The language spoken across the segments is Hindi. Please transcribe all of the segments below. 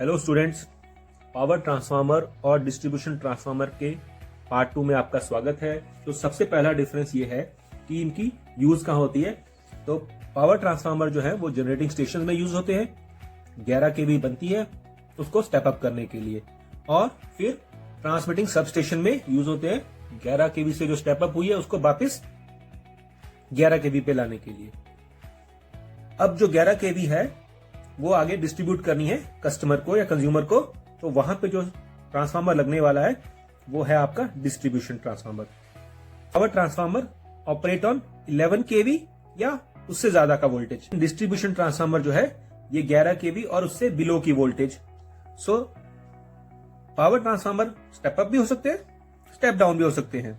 हेलो स्टूडेंट्स, पावर ट्रांसफार्मर और डिस्ट्रीब्यूशन ट्रांसफार्मर के पार्ट 2 में आपका स्वागत है। तो सबसे पहला डिफरेंस ये है कि इनकी यूज कहाँ होती है। तो पावर ट्रांसफार्मर जो है वो जनरेटिंग स्टेशन में यूज होते हैं, 11 केवी बनती है उसको स्टेप अप करने के लिए, और फिर ट्रांसमिटिंग सब स्टेशन में यूज होते हैं 11 केवी से जो स्टेप अप हुई है उसको वापस 11 केवी पे लाने के लिए। अब जो 11 केवी है वो आगे डिस्ट्रीब्यूट करनी है कस्टमर को या कंज्यूमर को, तो वहां पे जो ट्रांसफार्मर लगने वाला है वो है आपका distribution transformer. Power transformer operate on 11 केवी या उससे ज्यादा का वोल्टेज। डिस्ट्रीब्यूशन ट्रांसफार्मर जो है ये 11 केवी और उससे बिलो की voltage. So power transformer step up भी हो सकते हैं, स्टेप डाउन भी हो सकते हैं।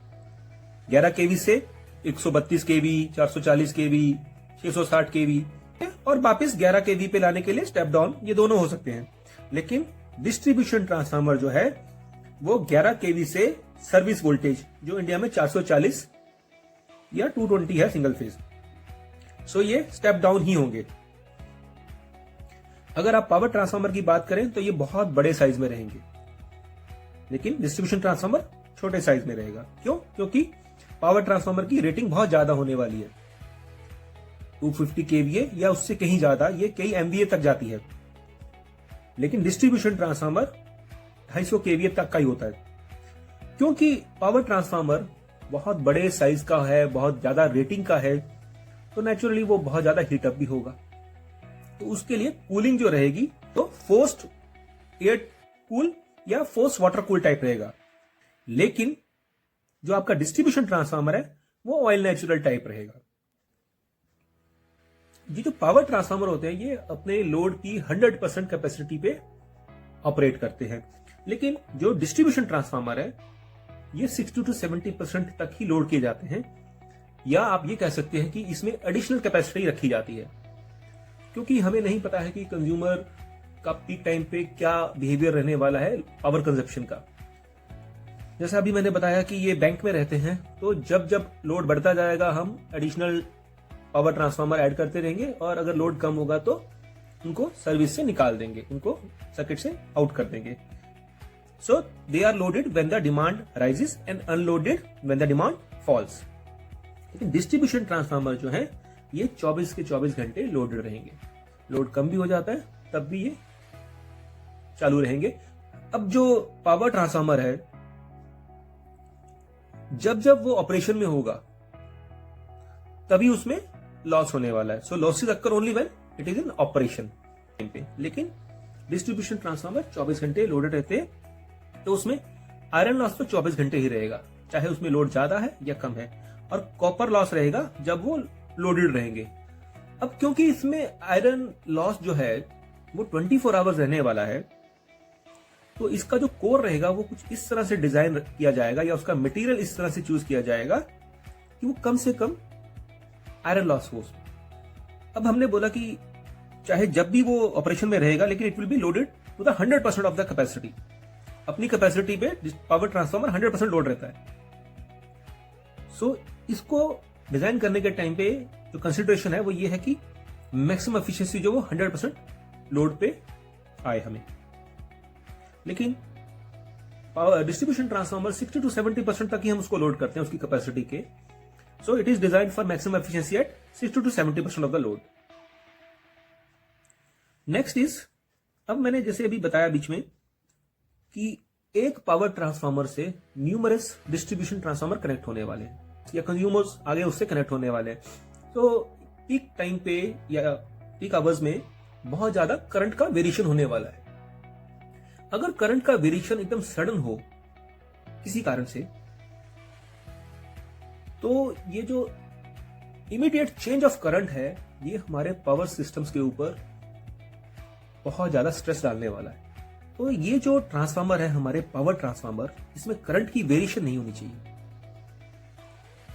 11 केवी से 132 केवी, 440 केवी, 660 केवी और वापस 11 केवी पे लाने के लिए स्टेप डाउन, ये दोनों हो सकते हैं। लेकिन डिस्ट्रीब्यूशन ट्रांसफार्मर जो है वो 11 केवी से सर्विस वोल्टेज जो इंडिया में 440 या 220 है सिंगल फेज, सो ये स्टेप डाउन ही होंगे। अगर आप पावर ट्रांसफार्मर की बात करें तो ये बहुत बड़े साइज में रहेंगे, लेकिन डिस्ट्रीब्यूशन ट्रांसफार्मर छोटे साइज में रहेगा। क्यों? क्योंकि पावर ट्रांसफार्मर की रेटिंग बहुत ज्यादा होने वाली है, 250 केवीए या उससे कहीं ज्यादा, ये कई एमवीए तक जाती है। लेकिन डिस्ट्रीब्यूशन ट्रांसफार्मर 250 केवीए तक का ही होता है। क्योंकि पावर ट्रांसफार्मर बहुत बड़े साइज का है, बहुत ज्यादा रेटिंग का है, तो नेचुरली वो बहुत ज्यादा हीटअप भी होगा। तो उसके लिए कूलिंग जो रहेगी तो फोर्स्ड एयर कूल या फोर्स वाटर कूल टाइप रहेगा। लेकिन जो आपका डिस्ट्रीब्यूशन ट्रांसफार्मर है वो ऑयल नेचुरल टाइप रहेगा। ये जो पावर ट्रांसफार्मर होते हैं ये अपने लोड की 100% कैपेसिटी पे ऑपरेट करते हैं, लेकिन जो डिस्ट्रीब्यूशन ट्रांसफार्मर है ये 60 to 70% तक ही लोड किए जाते हैं, या आप ये कह सकते हैं कि इसमें एडिशनल कैपेसिटी रखी जाती है। क्योंकि हमें नहीं पता है कि कंज्यूमर का पीक टाइम पे क्या बिहेवियर रहने वाला है पावर कंजप्शन का। जैसा अभी मैंने बताया कि ये बैंक में रहते हैं, तो जब जब लोड बढ़ता जाएगा हम एडिशनल पावर ट्रांसफार्मर ऐड करते रहेंगे, और अगर लोड कम होगा तो उनको सर्विस से निकाल देंगे, उनको सर्किट से आउट कर देंगे। So they are loaded when the demand rises and unloaded when the demand falls. लेकिन डिस्ट्रीब्यूशन ट्रांसफार्मर जो है ये 24 के 24 घंटे लोडेड रहेंगे। लोड कम भी हो जाता है तब भी ये चालू रहेंगे। अब जो पावर ट्रांसफार्मर है जब जब वो ऑपरेशन में होगा तभी उसमें लॉस होने वाला है। So losses occur only when it is in operation पे। लेकिन डिस्ट्रीब्यूशन ट्रांसफार्मर 24 घंटे लोडेड रहते हैं, तो उसमें आयरन लॉस तो 24 घंटे ही रहेगा, चाहे उसमें लोड ज्यादा है या कम है, और कॉपर लॉस रहेगा जब वो लोडेड रहेंगे। अब क्योंकि इसमें आयरन लॉस जो है वो 24 आवर्स रहने वाला है, तो इसका जो कोर रहेगा वो कुछ इस तरह से डिजाइन किया जाएगा, या उसका मटेरियल इस तरह से चूज किया जाएगा कि वो कम से कम आयरन लॉस हो। अब हमने बोला कि चाहे जब भी वो ऑपरेशन में रहेगा, लेकिन it will be loaded to the 100% of the capacity. अपनी कैपेसिटी पे पावर ट्रांसफार्मर 100% लोड रहता है। सो इसको डिजाइन करने के टाइम पे जो कंसिडरेशन है वो ये है कि मैक्सिमम एफिशिएंसी जो वो 100% लोड पे आए हमें। लेकिन डिस्ट्रीब्यूशन ट्रांसफार्मर 60 to 70% तक ही हम उसको लोड करते हैं उसकी कैपेसिटी के। So it is design for maximum efficiency eight 60 to 70% of the load. Next is, अब मैंने जैसे अभी बताया बीच में कि एक पावर ट्रांसफार्मर से न्यूमरस डिस्ट्रीब्यूशन ट्रांसफार्मर कनेक्ट होने वाले हैं, या कंज्यूमर्स आगे उससे कनेक्ट होने वाले हैं। तो पीक टाइम पे या पीक आवर्स में बहुत ज्यादा करंट का वेरिएशन होने वाला है। अगर करंट का वेरिएशन एकदम सडन हो किसी कारण से, तो ये जो इमीडिएट चेंज ऑफ करंट है ये हमारे पावर सिस्टम्स के ऊपर बहुत ज्यादा स्ट्रेस डालने वाला है। तो ये जो ट्रांसफार्मर है हमारे पावर ट्रांसफार्मर, इसमें करंट की वेरिएशन नहीं होनी चाहिए।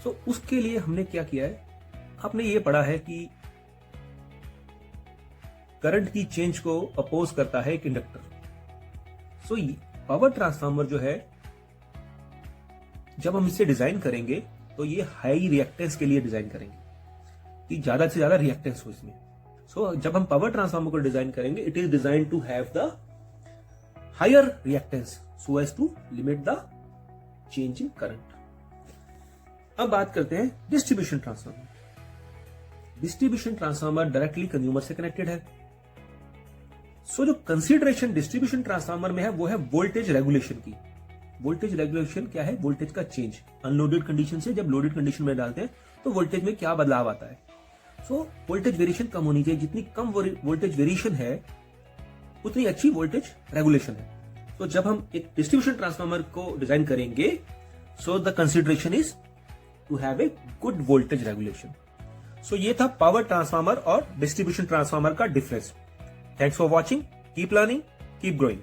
सो उसके लिए हमने क्या किया है, आपने ये पढ़ा है कि करंट की चेंज को अपोज करता है एक इंडक्टर। सो पावर ट्रांसफार्मर जो है जब हम इसे डिजाइन करेंगे तो ये हाई रिएक्टेंस के लिए डिजाइन करेंगे कि ज्यादा से ज्यादा रिएक्टेंस हो इसमें। सो जब हम पावर ट्रांसफार्मर को डिजाइन करेंगे, it is design to have the higher reactance so as to limit the change in current. अब बात करते हैं distribution transformer. Distribution transformer directly consumer से कनेक्टेड है। सो जो कंसीडरेशन डिस्ट्रीब्यूशन ट्रांसफार्मर में है वो है वोल्टेज रेगुलेशन की। वोल्टेज रेगुलेशन क्या है? वोल्टेज का चेंज अनलोडेड कंडीशन से जब लोडेड कंडीशन में डालते हैं तो वोल्टेज में क्या बदलाव आता है। सो वोल्टेज वेरिएशन कम होनी चाहिए। जितनी कम वोल्टेज वेरिएशन है उतनी अच्छी वोल्टेज रेगुलेशन है। तो जब हम एक डिस्ट्रीब्यूशन ट्रांसफार्मर को डिजाइन करेंगे, so the consideration is to have a good voltage regulation. So ये था पावर ट्रांसफार्मर और डिस्ट्रीब्यूशन ट्रांसफार्मर का difference. Thanks for watching, keep learning, keep growing.